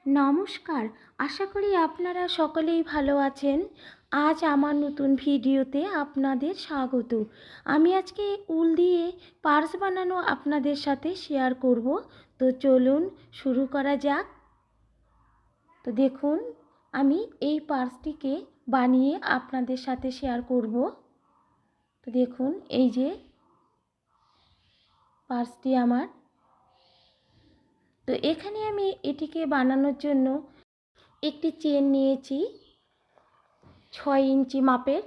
নমস্কার, আশা করি আপনারা সকলেই ভালো আছেন। আজ আমার নতুন ভিডিওতে আপনাদের স্বাগত। আমি আজকে উল দিয়ে পার্স বানানো আপনাদের সাথে শেয়ার করব। তো চলুন শুরু করা যাক। তো দেখুন, আমি এই পার্সটিকে বানিয়ে আপনাদের সাথে শেয়ার করব। তো দেখুন, এই যে পার্সটি আমার। তো এখানে আমি এটিকে বানানোর জন্য একটি চেন নিয়েছি 6 ইঞ্চি মাপের,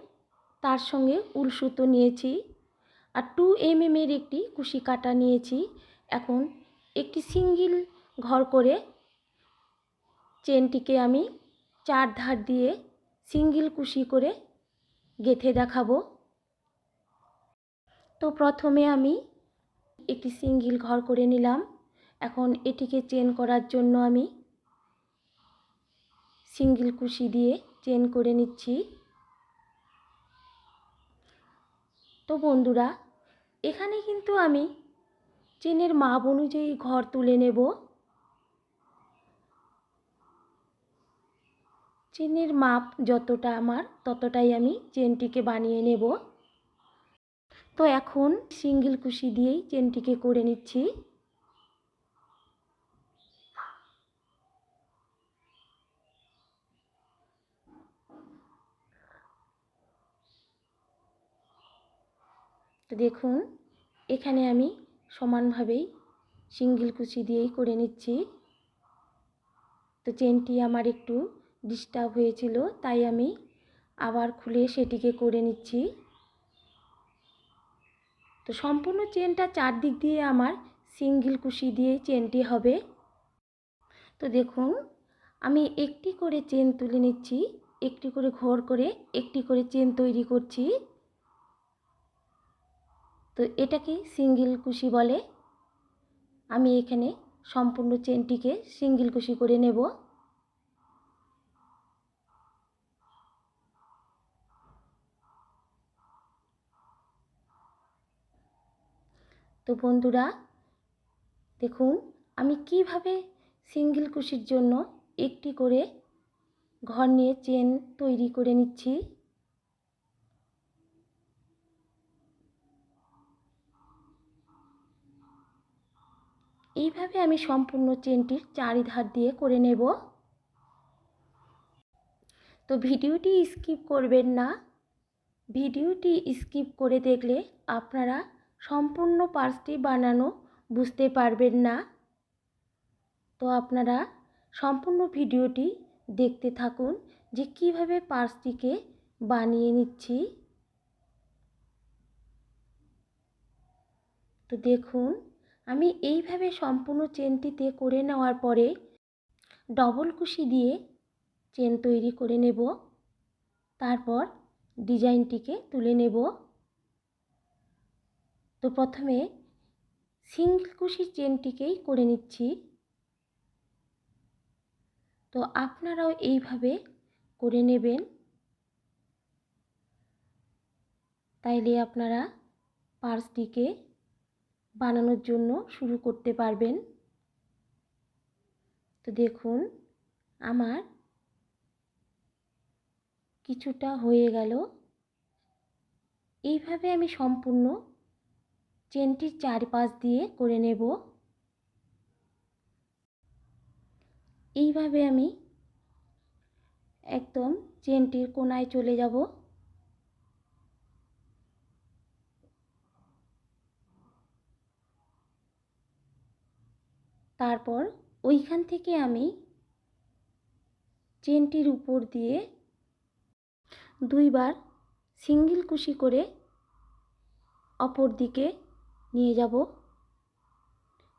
তার সঙ্গে উল সুতো নিয়েছি আর 2 mm এর একটি কুশি কাটা নিয়েছি। এখন একটি সিঙ্গেল ঘর করে চেনটিকে আমি 4 ধার দিয়ে সিঙ্গেল কুশি করে গেঁথে দেখাবো। তো প্রথমে আমি একটি সিঙ্গেল ঘর করে নিলাম। এখন এটিকে চেন করার জন্য আমি সিঙ্গেল কুশি দিয়ে চেন করে নিচ্ছি। তো বন্ধুরা, এখানে কিন্তু আমি চেনের মাপ অনুযায়ী ঘর তুলে নেব। চেনের মাপ যতটা আমার, ততটাই আমি চেনটিকে বানিয়ে নেব। তো এখন সিঙ্গেল কুশি দিয়েই চেনটিকে করে নিচ্ছি। তো দেখুন, এখানে আমি সমানভাবেই সিঙ্গেল কুশি দিয়েই করে নিচ্ছি। তো চেনটি আমার একটু ডিস্টার্ব হয়েছিল, তাই আমি আবার খুলে সেটিকে করে নিচ্ছি। তো সম্পূর্ণ চেনটা চারদিক দিয়ে আমার সিঙ্গেল কুশি দিয়েই চেনটি হবে। তো দেখুন, আমি একটি করে চেন তুলে নিচ্ছি, একটি করে ঘর করে একটি করে চেন তৈরি করছি। তো এটাকে সিঙ্গেল কুশি বলে। আমি এখানে সম্পূর্ণ চেনটিকে সিঙ্গেল কুশি করে নেব। তো বন্ধুরা দেখুন, আমি কিভাবে সিঙ্গেল কুশির জন্য একটি করে ঘর নিয়ে চেন তৈরি করে নিচ্ছি। এইভাবে আমি সম্পূর্ণ চেনটির চারিধার দিয়ে করে নেব। তো ভিডিওটি স্কিপ করবেন না। ভিডিওটি স্কিপ করে দেখলে আপনারা সম্পূর্ণ পার্সটি বানানো বুঝতে পারবেন না। তো আপনারা সম্পূর্ণ ভিডিওটি দেখতে থাকুন যে কিভাবে পার্সটিকে বানিয়ে নিচ্ছি। তো দেখুন, আমি এইভাবে সম্পূর্ণ চেনটিতে করে নেওয়ার পরে ডবল কুশি দিয়ে চেন তৈরি করে নেব। তারপর ডিজাইনটিকে তুলে নেব। তো প্রথমে সিঙ্গেল কুশির চেনটিকেই করে নিচ্ছি। তো আপনারাও এইভাবে করে নেবেন, তাইলে আপনারা পার্সটিকে বানানোর জন্য শুরু করতে পারবেন। তো দেখুন, আমার কিছুটা হয়ে গেল। এইভাবে আমি সম্পূর্ণ চেনটির চারপাশ দিয়ে করে নেব। এইভাবে আমি একদম চেনটির কোণায় চলে যাব। তারপর ওইখান থেকে আমি চেনটির উপর দিয়ে দুইবার সিঙ্গেল কুশি করে অপর দিকে নিয়ে যাব।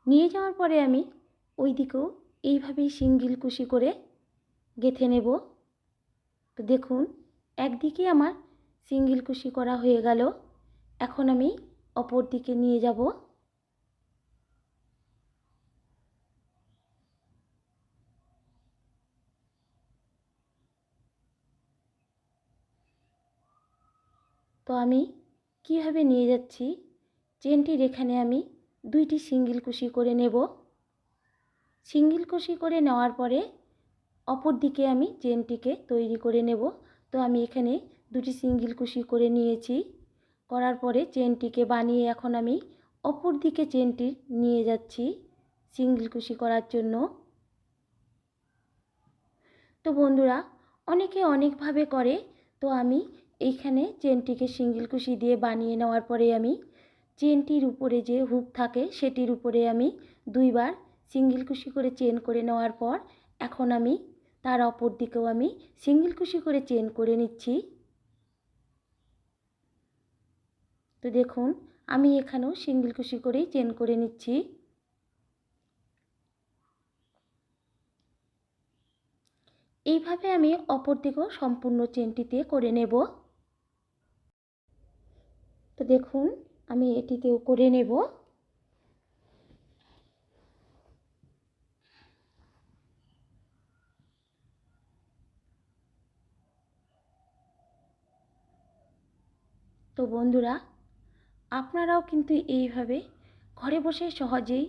নিয়ে যাওয়ার পরে আমি ওই দিকেও এইভাবেই সিঙ্গেল কুশি করে গেঁথে নেব। তো দেখুন, একদিকে আমার সিঙ্গেল কুশি করা হয়ে গেল। এখন আমি অপর দিকে নিয়ে যাব। তো আমি কিভাবে নিয়ে যাচ্ছি, চেনটির এখানে আমি দুইটি সিঙ্গেল কুশি করে নেব। সিঙ্গেল কুশি করে নেওয়ার পরে অপর দিকে আমি চেনটিকে তৈরি করে নেব। তো আমি এখানে দুটি সিঙ্গেল কুশি করে নিয়েছি। করার পরে চেনটিকে বানিয়ে এখন আমি অপর দিকে চেনটি নিয়ে যাচ্ছি সিঙ্গেল কুশি করার জন্য। তো বন্ধুরা, অনেকে অনেকভাবে করে, তো আমি এইখানে চেনটিকে সিঙ্গেল কুশি দিয়ে বানিয়ে নেওয়ার পরে আমি চেনটির উপরে যে হুক থাকে সেটির উপরে আমি দুইবার সিঙ্গেল কুশি করে চেন করে নেওয়ার পর এখন আমি তার অপর দিকেও আমি সিঙ্গেল কুশি করে চেন করে নিচ্ছি। তো দেখুন, আমি এখানেও সিঙ্গেল কুশি করেই চেন করে নিচ্ছি। এইভাবে আমি অপর দিকেও সম্পূর্ণ চেনটিতে করে নেব। তো দেখুন, আমি এটিতেও করে নেব। তো বন্ধুরা, আপনারাও কিন্তু এইভাবে ঘরে বসে সহজেই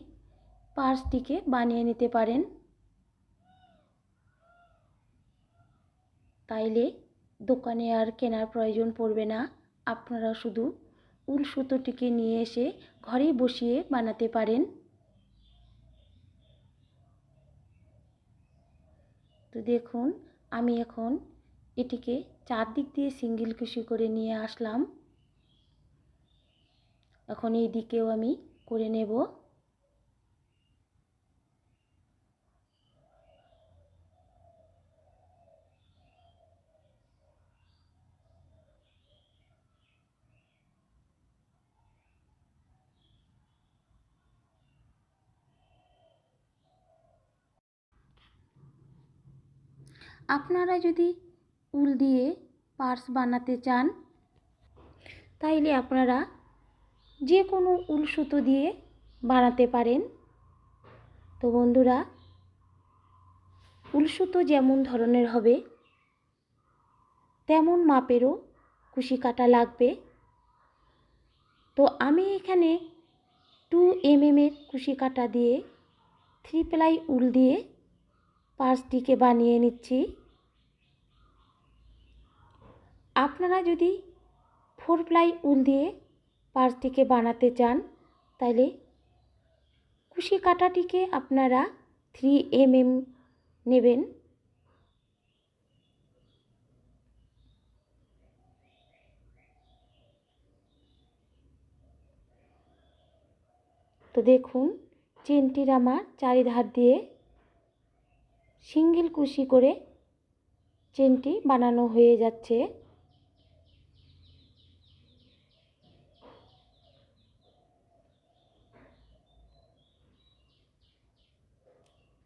পার্সটিকে বানিয়ে নিতে পারেন। তাইলে দোকানে আর কেনার প্রয়োজন পড়বে না। আপনারা শুধু উল সুতোটিকে নিয়ে এসে ঘরেই বসিয়ে বানাতে পারেন। তো দেখুন, আমি এখন এটিকে চারদিক দিয়ে সিঙ্গেল কুশি করে নিয়ে আসলাম। এখন এই দিকেও আমি করে নেব। আপনারা যদি উল দিয়ে পার্স বানাতে চান তাইলে আপনারা যে কোনো উল সুতো দিয়ে বানাতে পারেন। তো বন্ধুরা, উল সুতো যেমন ধরনের হবে তেমন মাপেরও কুশি কাটা লাগবে। তো আমি এখানে 2 mm এর কুশি কাটা দিয়ে 3 প্লাই উল দিয়ে পার্সটিকে বানিয়ে নিচ্ছি। আপনারা যদি 4 প্লাই উল দিয়ে পার্সটিকে বানাতে চান তাহলে কুশি কাটাটিকে আপনারা 3 mm নেবেন। তো দেখুন, চেনটির আমার চারিধার দিয়ে সিঙ্গেল কুশি করে চেনটি বানানো হয়ে যাচ্ছে।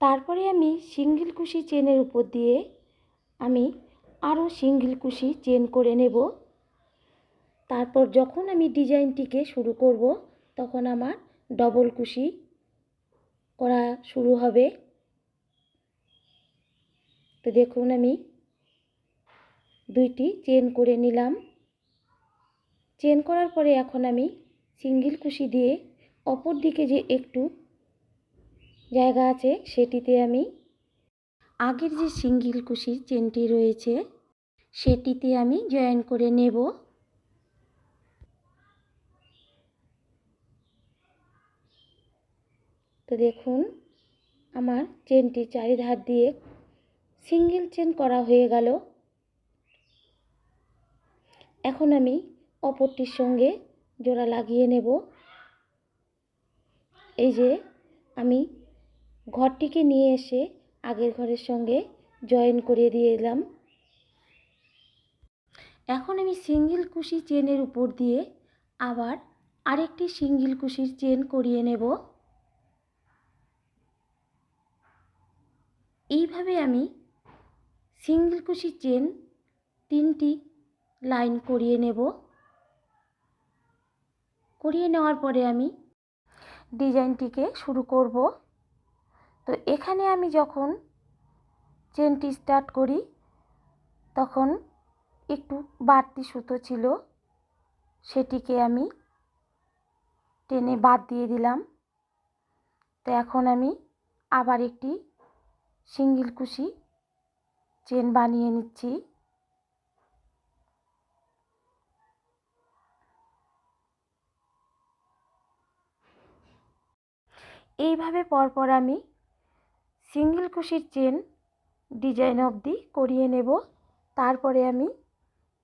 তারপরে আমি সিঙ্গেল কুশি চেনের উপর দিয়ে আমি আরও সিঙ্গেল কুশি চেন করে নেব। তারপর যখন আমি ডিজাইনটিকে শুরু করব তখন আমার ডবল কুশি করা শুরু হবে। তো দেখুন, আমি দুইটি চেন করে নিলাম। চেন করার পরে এখন আমি সিঙ্গেল কুশি দিয়ে অপর দিকে যে একটু জায়গা আছে সেটিতে আমি আগের যে সিঙ্গেল কুশির চেনটি রয়েছে সেটিতে আমি জয়েন করে নেব। তো দেখুন, আমার চেনটি চারিধার দিয়ে সিঙ্গেল চেন করা হয়ে গেল। এখন আমি অপরটির সঙ্গে জোড়া লাগিয়ে নেব। এই যে আমি ঘরটিকে নিয়ে এসে আগের ঘরের সঙ্গে জয়েন করে দিয়ে এলাম। এখন আমি সিঙ্গেল কুশি চেনের উপর দিয়ে আবার আরেকটি সিঙ্গেল কুশির চেন করিয়ে নেব। এইভাবে আমি সিঙ্গেল কুশি চেন 3টি লাইন করিয়ে নেব। করিয়ে নেওয়ার পরে আমি ডিজাইনটিকে শুরু করব। তো এখানে আমি যখন চেনটি স্টার্ট করি তখন একটু বাড়তি সুতো ছিল, সেটিকে আমি টেনে বাদ দিয়ে দিলাম। তো এখন আমি আবার একটি সিঙ্গেল কুশি চেন বানিয়ে নিচ্ছি। এইভাবে পরপর আমি সিঙ্গেল কুশির চেন ডিজাইন অবধি করিয়ে নেব, তারপরে আমি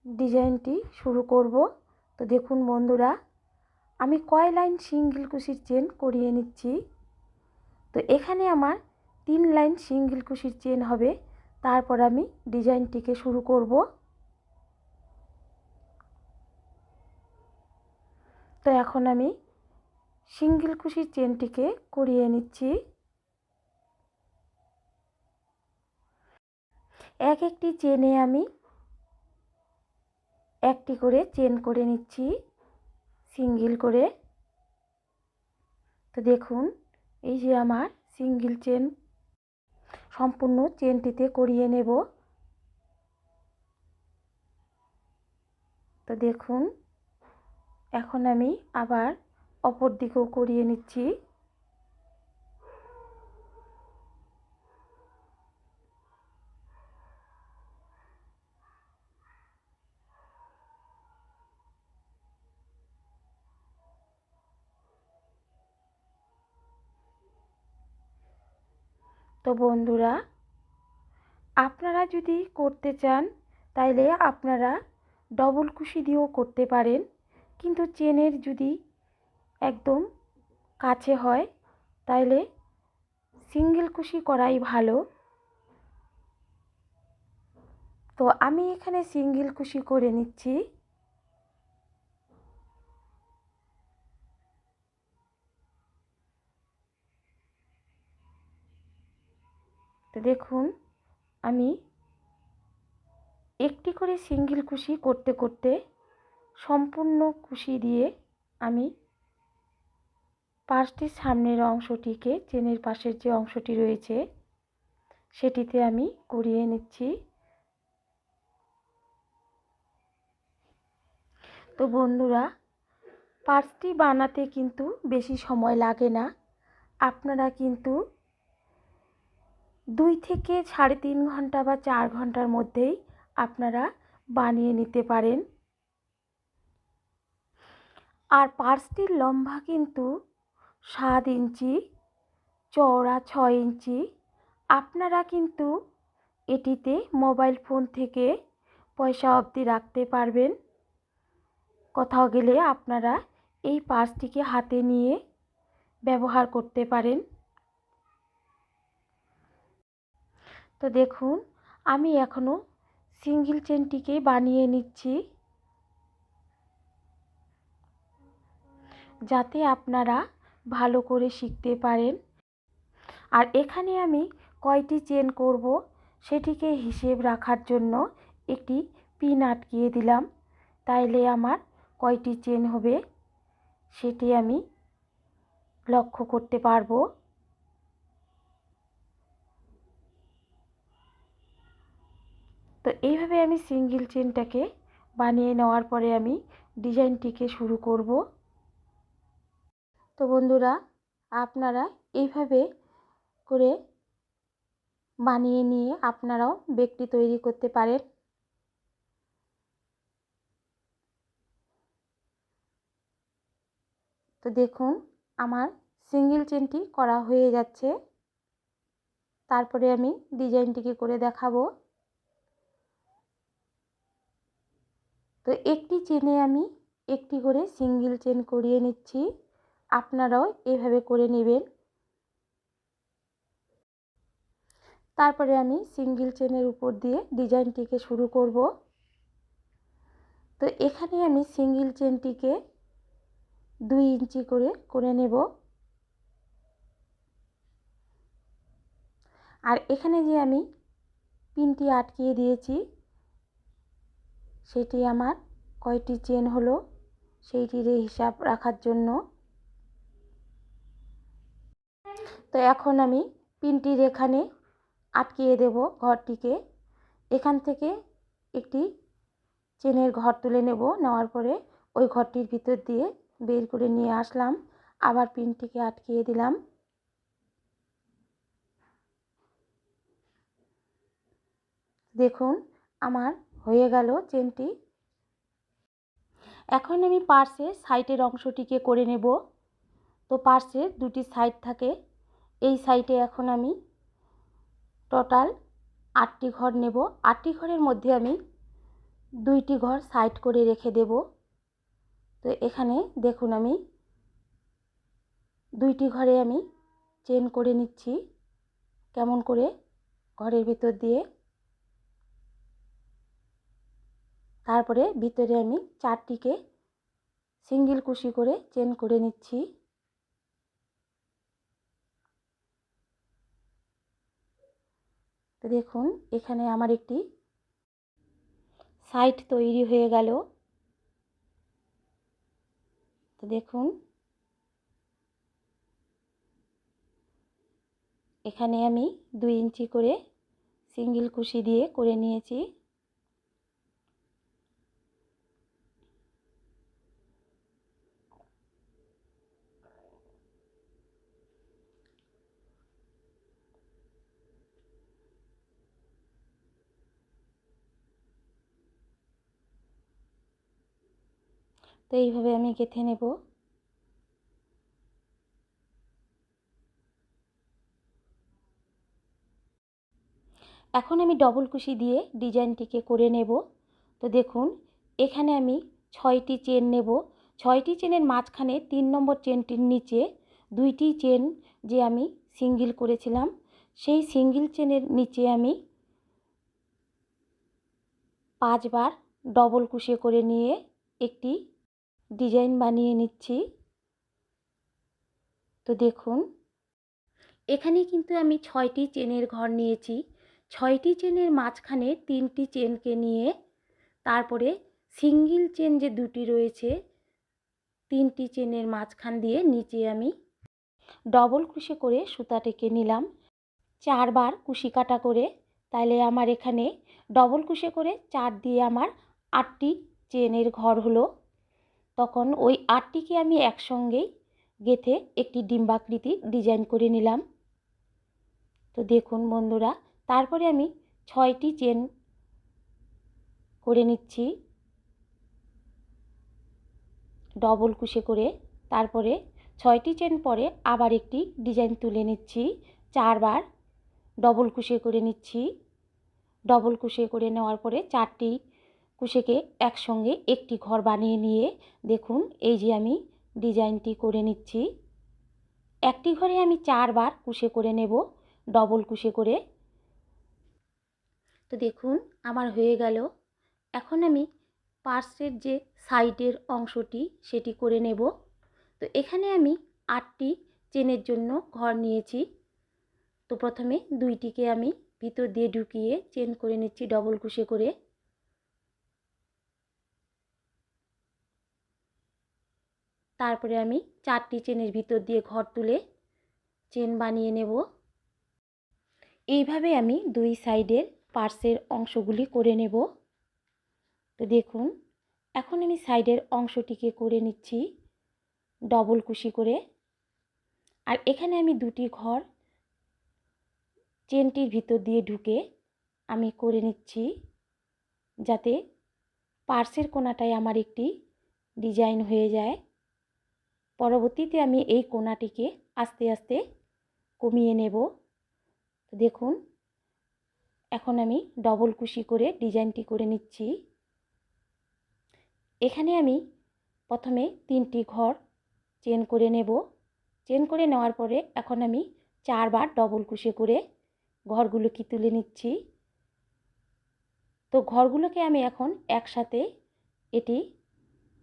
ডিজাইনটি শুরু করব। তো দেখুন বন্ধুরা, আমি কয় লাইন সিঙ্গেল কুশির চেন করিয়ে নিচ্ছি। তো এখানে আমার 3 লাইন সিঙ্গেল কুশির চেন হবে, তারপর আমি ডিজাইনটিকে শুরু করব। তো এখন আমি সিঙ্গেল কুশির চেনটিকে করিয়ে নিচ্ছি। এক একটি চেনে আমি একটি করে চেন করে নিচ্ছি সিঙ্গেল করে। তো দেখুন, এই যে আমার সিঙ্গেল চেন সম্পূর্ণ চেনটিতে করিয়ে নেব। তো দেখুন, এখন আমি আবার অপর দিকেও করিয়ে নিচ্ছি। তো বন্ধুরা, আপনারা যদি করতে চান তাইলে আপনারা ডবল কুশি দিয়েও করতে পারেন, কিন্তু চেনের যদি একদম কাছে হয় তাইলে সিঙ্গেল কুশি করাই ভালো। তো আমি এখানে সিঙ্গেল কুশি করে নিচ্ছি। তো দেখুন, আমি একটি করে সিঙ্গেল কুশি করতে করতে সম্পূর্ণ কুশি দিয়ে আমি পাশটির সামনের অংশটিকে, চেনের পাশের যে অংশটি রয়েছে সেটিতে আমি করিয়ে নিচ্ছি। তো বন্ধুরা, পার্সটি বানাতে কিন্তু বেশি সময় লাগে না। আপনারা কিন্তু 2 থেকে 3.5 ঘন্টা বা 4 ঘন্টার মধ্যেই আপনারা বানিয়ে নিতে পারেন। আর পার্সটির লম্বা কিন্তু 7 ইঞ্চি, চওড়া 6 ইঞ্চি। আপনারা কিন্তু এটিতে মোবাইল ফোন থেকে পয়সা অবধি রাখতে পারবেন। কোথাও গেলে আপনারা এই পার্সটিকে হাতে নিয়ে ব্যবহার করতে পারেন। তো দেখুন, আমি এখনও সিঙ্গেল চেনটিকে বানিয়ে নিচ্ছি, যাতে আপনারা ভালো করে শিখতে পারেন। আর এখানে আমি কয়টি চেন করব সেটিকে হিসেব রাখার জন্য একটি পিন আটকিয়ে দিলাম, তাইলে আমার কয়টি চেন হবে সেটি আমি লক্ষ্য করতে পারবো। তো এইভাবে আমি সিঙ্গেল চেনটাকে বানিয়ে নেওয়ার পরে আমি ডিজাইনটিকে শুরু করব। তো বন্ধুরা, আপনারা এইভাবে করে বানিয়ে নিয়ে আপনারাও বেগটি তৈরি করতে পারেন। তো দেখুন, আমার সিঙ্গেল চেনটি করা হয়ে যাচ্ছে। তারপরে আমি ডিজাইনটিকে করে দেখাবো। তো একটি চেনে আমি একটি করে সিঙ্গেল চেন করিয়ে নিচ্ছি, আপনারাও এভাবে করে নেবেন। তারপরে আমি সিঙ্গেল চেনের উপর দিয়ে ডিজাইনটিকে শুরু করব। তো এখানে আমি সিঙ্গেল চেনটিকে 2 ইঞ্চি করে নেব। আর এখানে যে আমি পিনটি আটকিয়ে দিয়েছি সেটি আমার কয়টি চেন হলো সেইটির হিসাব রাখার জন্য। তো এখন আমি পিনটির এখানে আটকিয়ে দেব ঘরটিকে। এখান থেকে একটি চেনের ঘর তুলে নেব, নেওয়ার পরে ওই ঘরটির ভিতর দিয়ে বের করে নিয়ে আসলাম, আবার পিনটিকে আটকিয়ে দিলাম। দেখুন আমার হয়ে গেল চেনটি। এখন আমি পার্সের সাইডের অংশটিকে করে নেব। তো পার্সের দুটি সাইড থাকে, এই সাইডে এখন আমি টোটাল 8টি ঘর নেব। 8টি ঘরের মধ্যে আমি 2টি ঘর সাইড করে রেখে দেব। তো এখানে দেখুন আমি 2টি ঘরে আমি চেন করে নিচ্ছি, কেমন করে ঘরের ভিতর দিয়ে। তারপরে ভিতরে আমি 4টিকে সিঙ্গেল কুশি করে চেন করে নিচ্ছি। তো দেখুন এখানে আমার একটি সাইড তৈরি হয়ে গেল। তো দেখুন এখানে আমি 2 ইঞ্চি করে সিঙ্গেল কুশি দিয়ে করে নিয়েছি। তো এইভাবে আমি গেঁথে নেব। এখন আমি ডবল কুশি দিয়ে ডিজাইনটিকে করে নেব। তো দেখুন এখানে আমি 6টি চেন নেব। 6টি চেনের মাঝখানে 3 নম্বর চেনটির নিচে 2টি চেন যে আমি সিঙ্গেল করেছিলাম, সেই সিঙ্গেল চেনের নিচে আমি 5 বার ডবল কুশি করে নিয়ে একটি ডিজাইন বানিয়ে নিচ্ছি। তো দেখুন এখানে কিন্তু আমি 6টি চেনের ঘর নিয়েছি। 6টি চেনের মাঝখানে 3টি চেনকে নিয়ে তারপরে সিঙ্গেল চেন যে 2টি রয়েছে 3টি চেনের মাঝখান দিয়ে নিচে আমি ডবল কুশি করে সুতা টেকে নিলাম 4 বার কুশি কাটা করে। তাইলে আমার এখানে ডবল কুশি করে 4 দিয়ে আমার 8টি চেনের ঘর হলো। তখন ওই 8টিকে আমি একসঙ্গেই গেঁথে একটি ডিম্বাকৃতির ডিজাইন করে নিলাম। তো দেখুন বন্ধুরা, তারপরে আমি 6টি চেন করে নিচ্ছি ডবল কুশি করে। তারপরে 6টি চেন পরে আবার একটি ডিজাইন তুলে নিচ্ছি, 4 বার ডবল কুশি করে নিচ্ছি। ডবল কুশি করে নেওয়ার পরে 4টি কুশিকে একসঙ্গে একটি ঘর বানিয়ে নিয়ে দেখুন এই যে আমি ডিজাইনটি করে নিচ্ছি। একটি ঘরে আমি 4 বার কুশি করে নেব ডবল কুশি করে। তো দেখুন আমার হয়ে গেল। এখন আমি পার্সের যে সাইডের অংশটি সেটি করে নেব। তো এখানে আমি 8টি চেনের জন্য ঘর নিয়েছি। তো প্রথমে 2টিকে আমি ভিতর দিয়ে ঢুকিয়ে চেন করে নিচ্ছি ডবল কুশি করে। তারপরে আমি 4টি চেনের ভিতর দিয়ে ঘর তুলে চেন বানিয়ে নেব। এইভাবে আমি 2 সাইডের পার্সের অংশগুলি করে নেব। তো দেখুন এখন আমি সাইডের অংশটিকে করে নিচ্ছি ডবল কুশি করে। আর এখানে আমি 2টি ঘর চেনটির ভিতর দিয়ে ঢুকে আমি করে নিচ্ছি, যাতে পার্সের কোণাটায় আমার একটি ডিজাইন হয়ে যায়। পরবর্তীতে আমি এই কোণাটিকে আস্তে আস্তে কমিয়ে নেব। দেখুন এখন আমি ডবল কুশি করে ডিজাইনটি করে নিচ্ছি। এখানে আমি প্রথমে 3টি ঘর চেন করে নেব। চেন করে নেওয়ার পরে এখন আমি 4 বার ডবল কুশি করে ঘরগুলোকে তুলে নিচ্ছি। তো ঘরগুলোকে আমি এখন একসাথে এটি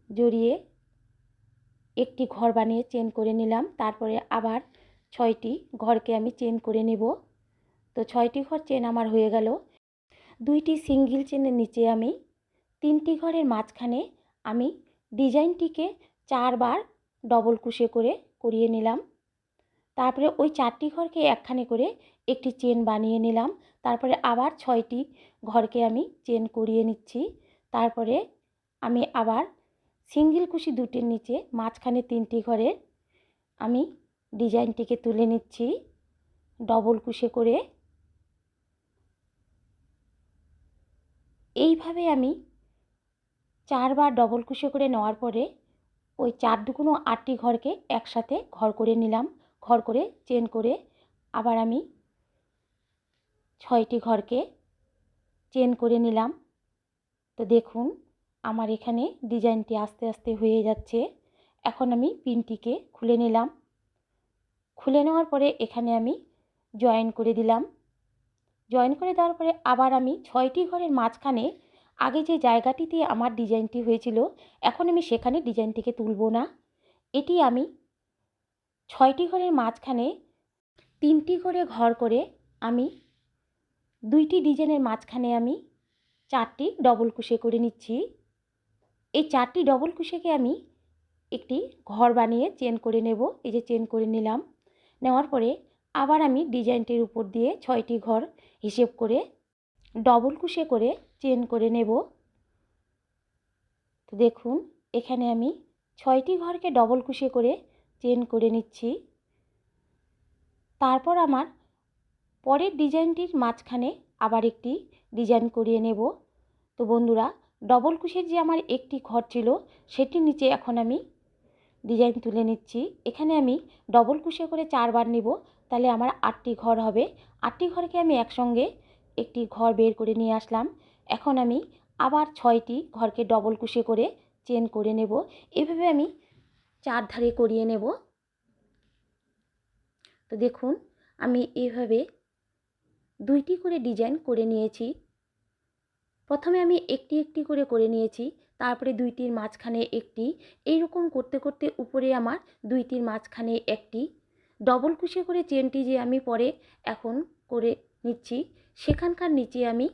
জড়িয়ে একটি ঘর বানিয়ে চেন করে নিলাম। তারপরে আবার 6টি ঘরকে আমি চেন করে নেব। তো 6টি ঘর চেন আমার হয়ে গেল। 2টি সিঙ্গেল চেনের নিচে আমি 3টি ঘরের মাঝখানে আমি ডিজাইনটিকে 4 বার ডবল কুশি করে করিয়ে নিলাম। তারপরে ওই 4টি ঘরকে একখানে করে একটি চেন বানিয়ে নিলাম। তারপরে আবার 6টি ঘরকে আমি চেন করিয়ে নিচ্ছি। তারপরে আমি আবার সিঙ্গেল কুশি 2টির নিচে মাঝখানে 3টি ঘরের আমি ডিজাইনটিকে তুলে নিচ্ছি ডবল কুশি করে। এইভাবে আমি 4বার ডবল কুশি করে নেওয়ার পরে ওই 4 দুগুণ 8টি ঘরকে একসাথে ঘর করে নিলাম। ঘর করে চেন করে আবার আমি 6টি ঘরকে চেন করে নিলাম। তো দেখুন আমার এখানে ডিজাইনটি আস্তে আস্তে হয়ে যাচ্ছে। এখন আমি পিনটিকে খুলে নিলাম। খুলে নেওয়ার পরে এখানে আমি জয়েন করে দিলাম। জয়েন করে দেওয়ার পরে আবার আমি 6টি ঘরের মাঝখানে আগে যে জায়গাটিতে আমার ডিজাইনটি হয়েছিল, এখন আমি সেখানে ডিজাইনটিকে তুলব না। এটি আমি 6টি ঘরের মাঝখানে 3টি করে ঘর করে আমি 2টি ডিজাইনের মাঝখানে আমি 4টি ডবল কুশি করে নিচ্ছি। এই 4টি ডবল কুশিকে আমি একটি ঘর বানিয়ে চেন করে নেব। এই যে চেন করে নিলাম। নেওয়ার পরে আবার আমি ডিজাইনটির উপর দিয়ে 6টি ঘর হিসেব করে ডবল কুশি করে চেন করে নেব। তো দেখুন এখানে আমি 6টি ঘরকে ডবল কুশি করে চেন করে নিচ্ছি। তারপর আমার পরের ডিজাইনটির মাঝখানে আবার একটি ডিজাইন করিয়ে নেব। তো বন্ধুরা, ডবল কুশির যে আমার একটি ঘর ছিল সেটির নিচে এখন আমি ডিজাইন তুলে নিচ্ছি। এখানে আমি ডবল কুশি করে 4বার নেব, তাহলে আমার 8টি ঘর হবে। 8টি ঘরকে আমি একসঙ্গে একটি ঘর বের করে নিয়ে আসলাম। এখন আমি আবার 6টি ঘরকে ডবল কুশি করে চেন করে নেব। এভাবে আমি 4 ধারে করিয়ে নেব। তো দেখুন আমি এইভাবে 2টি করে ডিজাইন করে নিয়েছি। প্রথমে আমি একটি একটি করে নিয়েছি, তারপরে 2টির মাঝখানে একটি, এইরকম করতে করতে উপরে আমার 2টির মাঝখানে একটি ডবল কুশি করে চেনটি যে আমি পরে এখন করে নিচ্ছি, সেখানকার নিচে আমি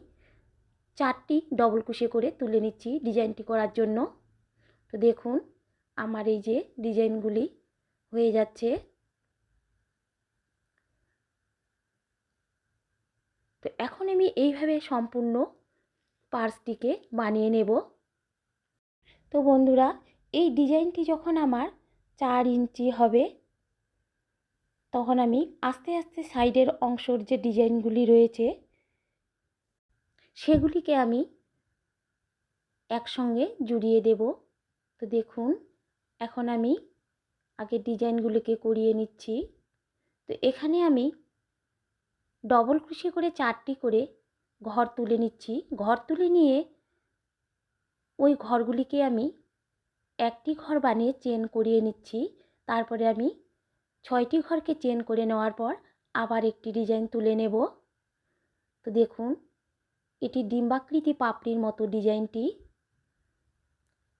4টি ডবল কুশি করে তুলে নিচ্ছি ডিজাইনটি করার জন্য। তো দেখুন আমার এই যে ডিজাইনগুলি হয়ে যাচ্ছে। তো এখন আমি এইভাবে সম্পূর্ণ পার্সটিকে বানিয়ে নেব। তো বন্ধুরা, এই ডিজাইনটি যখন আমার 4 ইঞ্চি হবে তখন আমি আস্তে আস্তে সাইডের অংশের যে ডিজাইনগুলি রয়েছে সেগুলিকে আমি একসঙ্গে জুড়িয়ে দেব। তো দেখুন এখন আমি আগে ডিজাইনগুলিকে করিয়ে নিচ্ছি। তো এখানে আমি ডবল কুশি করে 4টি করে ঘর তুলে নিচ্ছি। ঘর তুলে নিয়ে ওই ঘরগুলিকে আমি একটি ঘর বানিয়ে চেন করিয়ে নিচ্ছি। তারপরে আমি 6টি ঘরকে চেন করে নেওয়ার পর আবার একটি ডিজাইন তুলে নেব। তো দেখুন এটি ডিম্বাকৃতি পাপড়ির মতো ডিজাইনটি।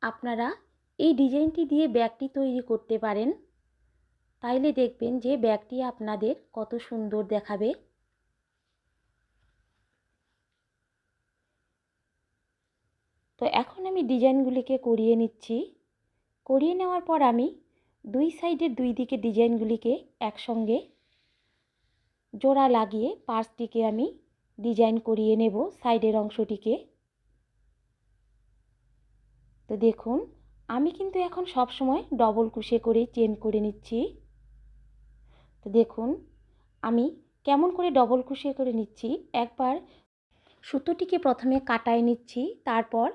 আপনারা এই ডিজাইনটি দিয়ে ব্যাগটি তৈরি করতে পারেন, তাইলে দেখবেন যে ব্যাগটি আপনাদের কত সুন্দর দেখাবে। তো এখন আমি ডিজাইনগুলিকে করিয়ে নিচ্ছি। করিয়ে নেওয়ার পর আমি 2 সাইডের 2 দিকে ডিজাইনগুলিকে একসঙ্গে জোড়া লাগিয়ে পার্সটিকে আমি ডিজাইন করিয়ে নেব সাইডের অংশটিকে। তো দেখুন আমি কিন্তু এখন সব সময় ডবল কুশি করেই চেন করে নিচ্ছি। তো দেখুন আমি কেমন করে ডবল কুশি করে নিচ্ছি। একবার সুতোটিকে প্রথমে কাটায় নিচ্ছি, তারপর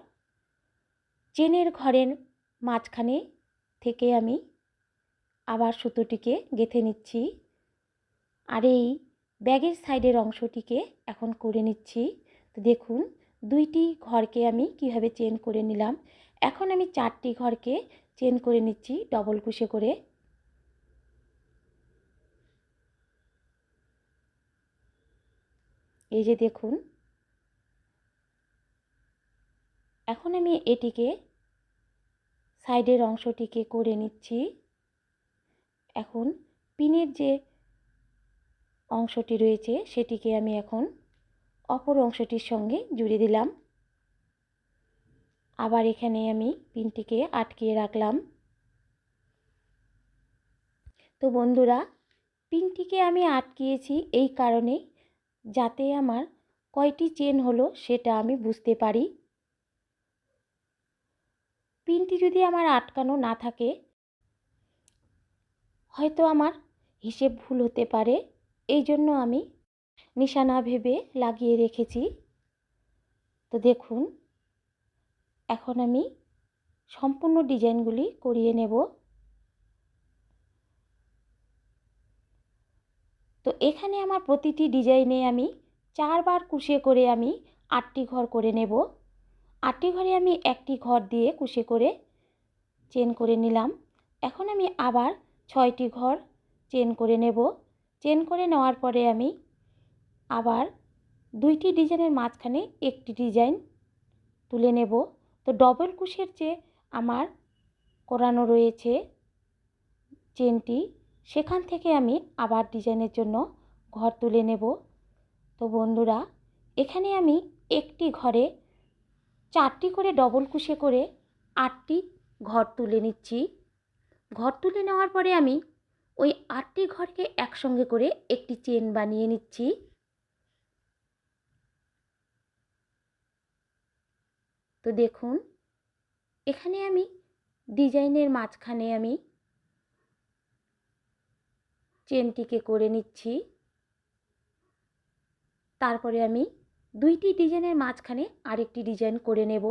চেনের ঘরের মাঝখানে থেকে আমি আবার সুতোটিকে গেঁথে নিচ্ছি। আর এই ব্যাগের সাইডের অংশটিকে এখন করে নিচ্ছি। তো দেখুন 2টি ঘরকে আমি কিভাবে চেন করে নিলাম। এখন আমি 4টি ঘরকে চেন করে নিচ্ছি ডবল কুশি করে। এই যে দেখুন এখন আমি এটিকে সাইডের অংশটিকে করে নিচ্ছি। এখন পিনের যে অংশটি রয়েছে সেটিকে আমি এখন অপর অংশটির সঙ্গে জুড়ে দিলাম। আবার এখানে আমি পিনটিকে আটকিয়ে রাখলাম। তো বন্ধুরা, পিনটিকে আমি আটকিয়েছি এই কারণে যাতে আমার কয়টি চেন হলো সেটা আমি বুঝতে পারি। পিনটি যদি আমার আটকানো না থাকে হয়তো আমার হিসেব ভুল হতে পারে, এই জন্য আমি নিশানা ভেবে লাগিয়ে রেখেছি। তো দেখুন এখন আমি সম্পূর্ণ ডিজাইনগুলি করিয়ে নেব। তো এখানে আমার প্রতিটি ডিজাইনে আমি 4 বার কুশিয়ে করে আমি 8টি ঘর করে নেব। 8টি ঘরে আমি একটি ঘর দিয়ে কুশিয়ে করে চেন করে নিলাম। এখন আমি আবার 6টি ঘর চেন করে নেব। চেন করে নেওয়ার পরে আমি আবার 2টি ডিজাইনের মাঝখানে একটি ডিজাইন তুলে নেব। তো ডবল কুশের যে আমার করানো রয়েছে চেনটি, সেখান থেকে আমি আবার ডিজাইনের জন্য ঘর তুলে নেব। তো বন্ধুরা, এখানে আমি একটি ঘরে 4টি করে ডবল কুশে করে 8টি ঘর তুলে নিচ্ছি। ঘর তুলে নেওয়ার পরে আমি ওই 8টি ঘরকে একসঙ্গে করে একটি চেন বানিয়ে নিচ্ছি। তো দেখুন এখানে আমি ডিজাইনের মাঝখানে আমি চেনটিকে করে নিচ্ছি। তারপরে আমি 2টি ডিজাইনের মাঝখানে আরেকটি ডিজাইন করে নেব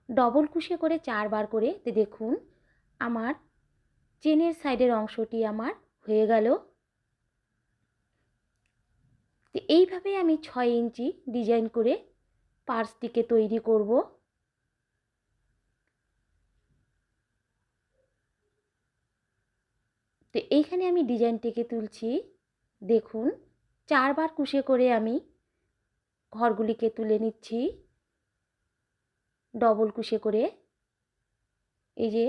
ডবল কুশে করে 4 বার করে। তো দেখুন আমার চেনের সাইডের অংশটি আমার হয়ে গেল। তো এইভাবে আমি 6 ইঞ্চি ডিজাইন করে পার্সটিকে তৈরি করব। তো এইখানে আমি ডিজাইনটিকে তুলছি। দেখুন 4 বার কুশে করে আমি ঘরগুলিকে তুলে নিচ্ছি ডবল কুশে করে। এই যে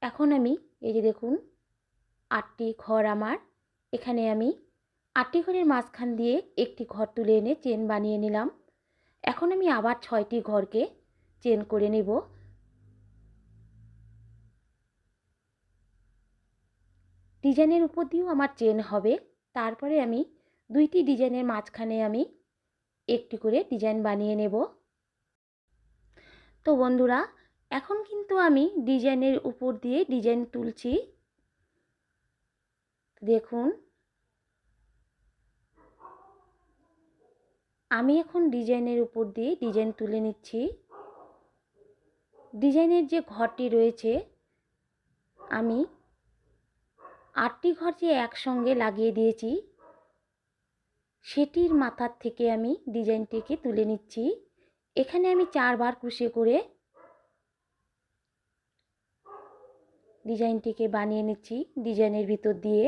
এখন আমি এই যে দেখুন 8টি ঘর আমার, এখানে আমি 8টি ঘরের মাঝখান দিয়ে একটি ঘর তুলে এনে চেন বানিয়ে নিলাম। এখন আমি আবার 6টি ঘরকে চেন করে নেব। ডিজাইনের উপর দিয়েও আমার চেন হবে। তারপরে আমি 2টি ডিজাইনের মাঝখানে আমি একটি করে ডিজাইন বানিয়ে নেব। তো বন্ধুরা, এখন কিন্তু আমি ডিজাইনের উপর দিয়ে ডিজাইন তুলছি। দেখুন আমি এখন ডিজাইনের উপর দিয়ে ডিজাইন তুলে নিচ্ছি। ডিজাইনের যে ঘরটি রয়েছে আমি 8টি ঘর যে একসঙ্গে লাগিয়ে দিয়েছি সেটির মাথার থেকে আমি ডিজাইনটিকে তুলে নিচ্ছি। এখানে আমি 4 বার কুশি করে ডিজাইনটিকে বানিয়ে নিচ্ছি ডিজাইনের ভিতর দিয়ে।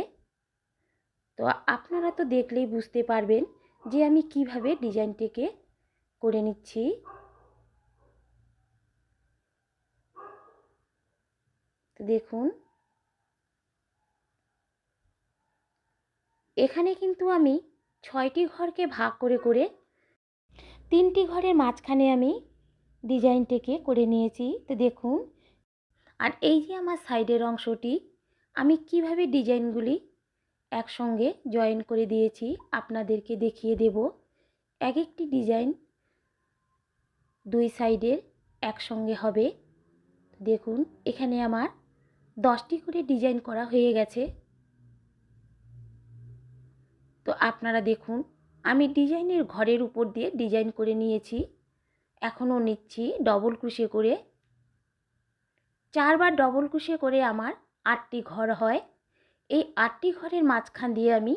তো আপনারা তো দেখলেই বুঝতে পারবেন যে আমি কিভাবে ডিজাইনটিকে করে নিচ্ছি। তো দেখুন এখানে কিন্তু আমি 6টি ঘরকে ভাগ করে করে 3টি ঘরের মাঝখানে আমি ডিজাইনটিকে করে নিয়েছি। তো দেখুন আর এই যে আমার সাইডের অংশটি আমি কিভাবে ডিজাইনগুলি একসঙ্গে জয়েন করে দিয়েছি আপনাদেরকে দেখিয়ে দেব। এক একটি ডিজাইন 2 সাইডের একসঙ্গে হবে। দেখুন এখানে আমার 10টি করে ডিজাইন করা হয়ে গেছে। তো আপনারা দেখুন আমি ডিজাইনের ঘরের উপর দিয়ে ডিজাইন করে নিয়েছি। এখনও নিচ্ছি ডবল ক্রোশে করে। 4 বার ডবল ক্রোশে করে আমার 8টি ঘর হয়। এই 8টি ঘরের মাঝখান দিয়ে আমি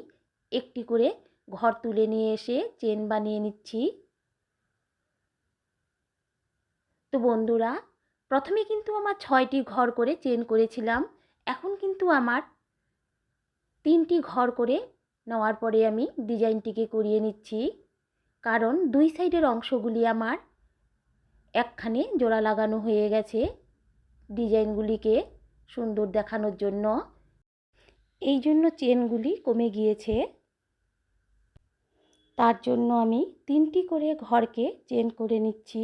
একটি করে ঘর তুলে নিয়ে এসে চেন বানিয়ে নিচ্ছি। তো বন্ধুরা, প্রথমে কিন্তু আমার 6টি ঘর করে চেন করেছিলাম। এখন কিন্তু আমার 3টি ঘর করে নেওয়ার পরে আমি ডিজাইনটিকে করিয়ে নিচ্ছি, কারণ 2 সাইডের অংশগুলি আমার একখানে জোড়া লাগানো হয়ে গেছে ডিজাইনগুলিকে সুন্দর দেখানোর জন্য। এই জন্য চেনগুলি কমে গিয়েছে, তার জন্য আমি 3টি করে ঘরকে চেন করে নিচ্ছি।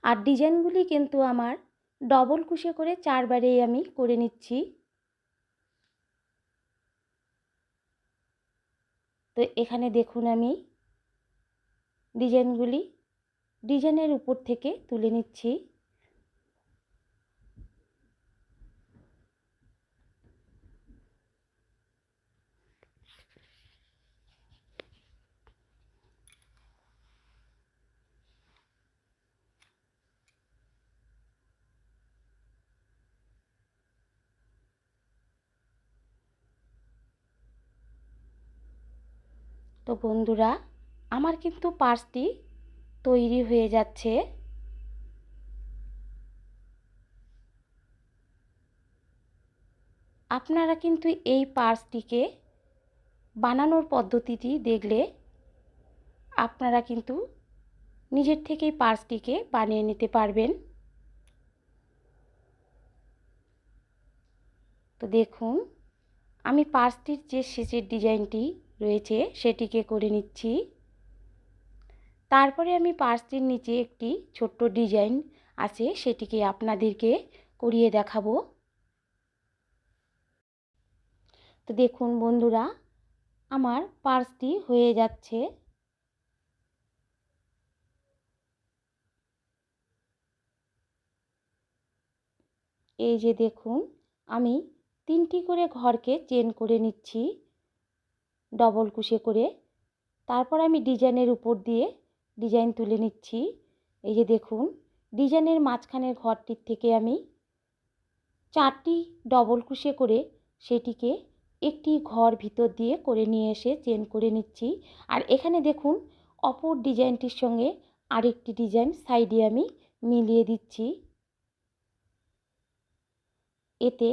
আর ডিজাইনগুলি কিন্তু আমার ডবল কুশে করে 4 বারেই আমি করে নিচ্ছি। তো এখানে দেখুন আমি ডিজাইনগুলি ডিজাইনের উপর থেকে তুলে নিচ্ছি। তো বন্ধুরা, আমার কিন্তু পার্সটি তৈরি হয়ে যাচ্ছে। আপনারা কিন্তু এই পার্সটিকে বানানোর পদ্ধতিটি দেখলে আপনারা কিন্তু নিজের থেকেই পার্সটিকে বানিয়ে নিতে পারবেন। তো দেখুন, আমি পার্সটির যে শেষের ডিজাইনটি রয়েছে সেটিকে করে নিচ্ছি। তারপরে আমি পার্সটির নিচে একটি ছোট্ট ডিজাইন আছে, সেটিকে আপনাদেরকে করিয়ে দেখাবো। তো দেখুন বন্ধুরা, আমার পার্সটি হয়ে যাচ্ছে। এই যে দেখুন, আমি 3টি করে ঘরকে চেন করে নিচ্ছি ডবল কুশি করে। তারপর আমি ডিজাইনের উপর দিয়ে ডিজাইন তুলে নিচ্ছি। এই যে দেখুন, ডিজাইনের মাঝখানের ঘরটির থেকে আমি 4টি ডবল কুশি করে সেটিকে একটি ঘর ভিতর দিয়ে করে নিয়ে এসে চেন করে নিচ্ছি। আর এখানে দেখুন, অপর ডিজাইনটির সঙ্গে আরেকটি ডিজাইন সাইডে আমি মিলিয়ে দিচ্ছি। এতে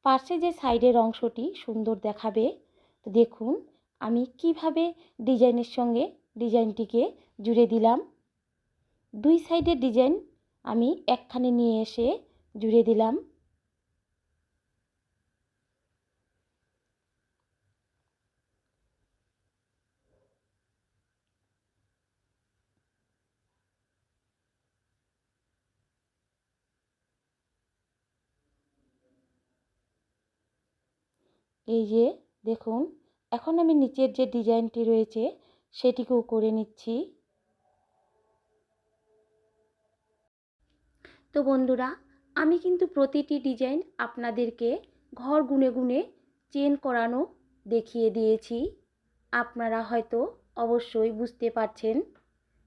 পাশে যে সাইডের অংশটি সুন্দর দেখাবে। তো দেখুন, আমি কিভাবে ডিজাইনের সঙ্গে ডিজাইনটিকে জুড়ে দিলাম। দুই সাইডের ডিজাইন আমি একখানে নিয়ে এসে জুড়ে দিলাম। এই যে দেখুন, এখন আমি নিচের যে ডিজাইনটি রয়েছে সেটিকেও করে নিচ্ছি। তো বন্ধুরা, আমি কিন্তু প্রতিটি ডিজাইন আপনাদেরকে ঘর গুনে গুনে চেন করানো দেখিয়ে দিয়েছি। আপনারা হয়তো অবশ্যই বুঝতে পারছেন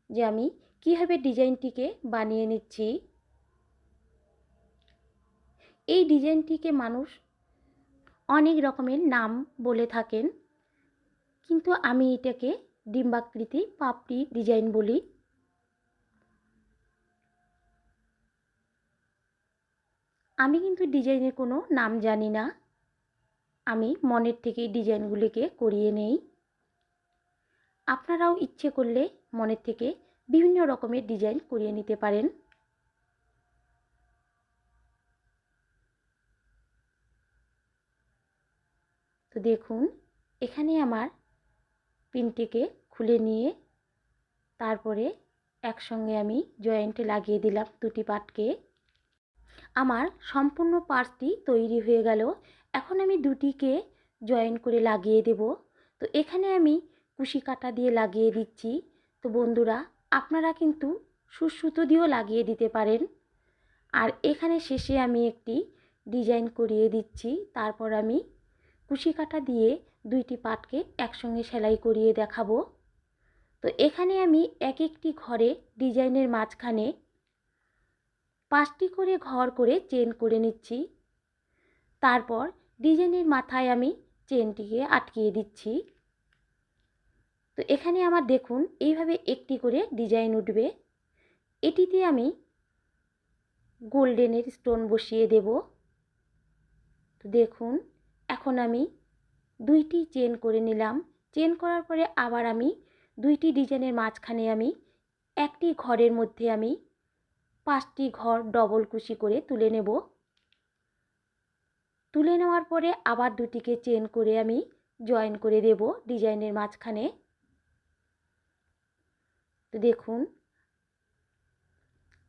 যে আমি কীভাবে ডিজাইনটিকে বানিয়ে নিচ্ছি। এই ডিজাইনটিকে মানুষ অনেক রকমের নাম বলে থাকেন, কিন্তু আমি এটাকে ডিম্বাকৃতি পাপড়ি ডিজাইন বলি। আমি কিন্তু ডিজাইনের কোনো নাম জানি না, আমি মনের থেকেই ডিজাইনগুলিকে করিয়ে নেই। আপনারাও ইচ্ছে করলে মনের থেকে বিভিন্ন রকমের ডিজাইন করিয়ে নিতে পারেন। তো দেখুন, এখানে আমার পিনটিকে খুলে নিয়ে তারপরে একসঙ্গে আমি জয়েন্টে লাগিয়ে দিলাম দুটি পাটকে। আমার সম্পূর্ণ পার্সটি তৈরি হয়ে গেল। এখন আমি দুটিকে জয়েন করে লাগিয়ে দেব। তো এখানে আমি কুশি কাঁটা দিয়ে লাগিয়ে দিচ্ছি। তো বন্ধুরা, আপনারা কিন্তু সুতো দিয়েও লাগিয়ে দিতে পারেন। আর এখানে শেষে আমি একটি ডিজাইন করিয়ে দিচ্ছি। তারপর আমি কুশি কাঁটা দিয়ে দুইটি পাটকে একসঙ্গে সেলাই করিয়ে দেখাবো। তো এখানে আমি এক একটি ঘরে ডিজাইনের মাঝখানে 5টি করে ঘর করে চেন করে নিচ্ছি। তারপর ডিজাইনের মাথায় আমি চেনটিকে আটকিয়ে দিচ্ছি। তো এখানে আমার দেখুন এইভাবে একটি করে ডিজাইন উঠবে। এটিতে আমি গোল্ডেনের স্টোন বসিয়ে দেব। তো দেখুন, এখন আমি দুইটি চেন করে নিলাম। চেন করার পরে আবার আমি দুইটি ডিজাইনের মাঝখানে আমি একটি ঘরের মধ্যে আমি 5টি ঘর ডবল কুশি করে তুলে নেব। তুলে নেওয়ার পরে আবার দুটিকে চেন করে আমি জয়েন করে দেব ডিজাইনের মাঝখানে। তো দেখুন,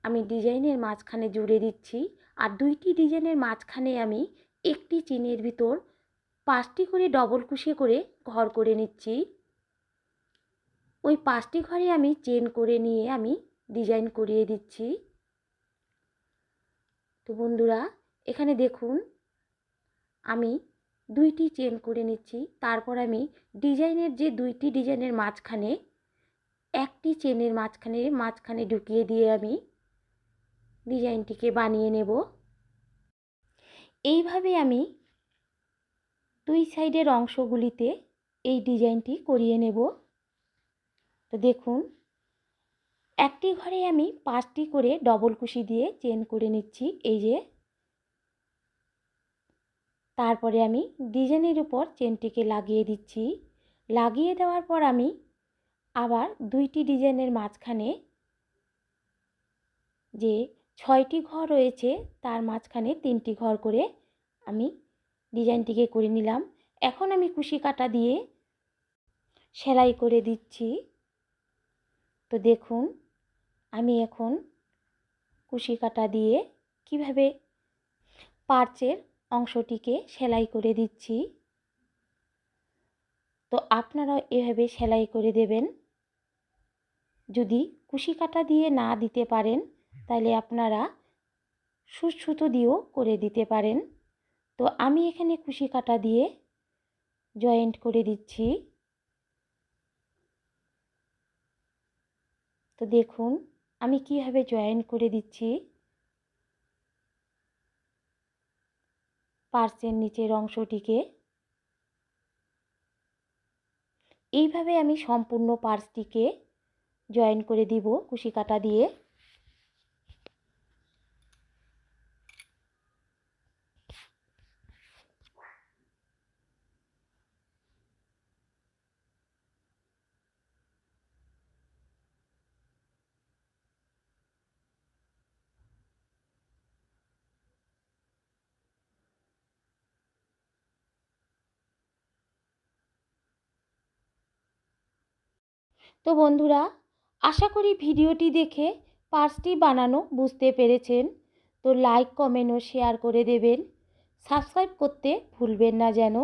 আমি ডিজাইনের মাঝখানে জুড়ে দিচ্ছি। আর দুইটি ডিজাইনের মাঝখানে আমি একটি চেনের ভিতর 5টি করে ডবল কুশি করে ঘর করে নিচ্ছি। ওই 5টি ঘরে আমি চেন করে নিয়ে আমি ডিজাইন করিয়ে দিচ্ছি। তো বন্ধুরা, এখানে দেখুন আমি দুইটি চেন করে নিচ্ছি। তারপর আমি ডিজাইনের যে দুইটি ডিজাইনের মাঝখানে একটি চেনের মাঝখানে ঢুকিয়ে দিয়ে আমি ডিজাইনটিকে বানিয়ে নেব। এইভাবে আমি দুই সাইডের অংশগুলিতে এই ডিজাইনটি করিয়ে নেব। দেখুন একটি ঘরে আমি 5টি করে ডবল কুশি দিয়ে চেন করে নিচ্ছি, এই যে। তারপরে আমি ডিজাইনের উপর চেনটিকে লাগিয়ে দিচ্ছি। লাগিয়ে দেওয়ার পর আমি আবার 2টি ডিজাইনের মাঝখানে যে 6টি ঘর রয়েছে তার মাঝখানে 3টি ঘর করে আমি ডিজাইনটিকে করে নিলাম। এখন আমি কুশি কাটা দিয়ে সেলাই করে দিচ্ছি। তো দেখুন আমি এখন কুশি কাটা দিয়ে কিভাবে পার্চের অংশটিকে সেলাই করে দিচ্ছি। তো আপনারাও এভাবে সেলাই করে দেবেন। যদি কুশি কাটা দিয়ে না দিতে পারেন তাহলে আপনারা সুচ সুতো দিয়েও করে দিতে পারেন। তো আমি এখানে কুশি কাটা দিয়ে জয়েন্ট করে দিচ্ছি। তো দেখুন আমি কিভাবে জয়েন্ট করে দিচ্ছি। পার্সের নিচের অংশটিকে এইভাবে আমি সম্পূর্ণ পার্সটিকে জয়েন করে দিব কুশি কাটা দিয়ে। তো বন্ধুরা, আশা করি ভিডিওটি দেখে পার্সটি বানানো বুঝতে পেরেছেন। তো লাইক, কমেন্ট ও শেয়ার করে দেবেন। সাবস্ক্রাইব করতে ভুলবেন না যেন।